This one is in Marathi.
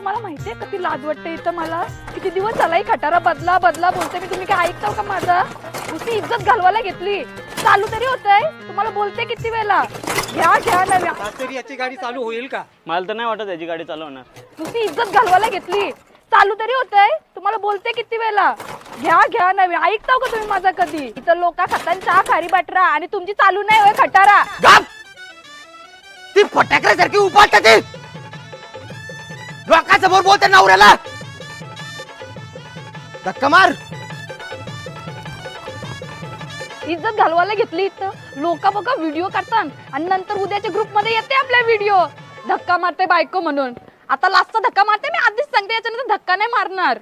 तुम्हाला माहितीये का ती लाज वाटते इथं मला किती दिवस झालाय खटारा बदला बदला बोलते मी तुम्ही काय ऐकताव का माझा नुसती इज्जत घालवायला घेतली चालू तरी होतंय तुम्हाला बोलते किती वेळा घ्या घ्या ना तरी याची गाडी चालू होईल का? मला तर नाही वाटत याची गाडी चालवणार नुसती इज्जत घालवायला घेतली चालू तरी होतंय तुम्हाला बोलते किती वेळा घ्या घ्या नवी ऐकताव का तुम्ही माझा कधी इथं लोका खातान चहा खारी बटरा आणि तुमची चालू नाही होय खटारा ती फटाक्यासारखी उपाडतात ते लोकांसमोर बोलते नवऱ्याला धक्का मार इज्जत घालवायला घेतली इथं लोक बघा व्हिडिओ करतात आणि नंतर उद्याच्या ग्रुप मध्ये येते आपल्या व्हिडिओ धक्का मारते बायको म्हणून आता लास्टचा धक्का मारते मी आधीच सांगते याच्यानंतर धक्का नाही मारणार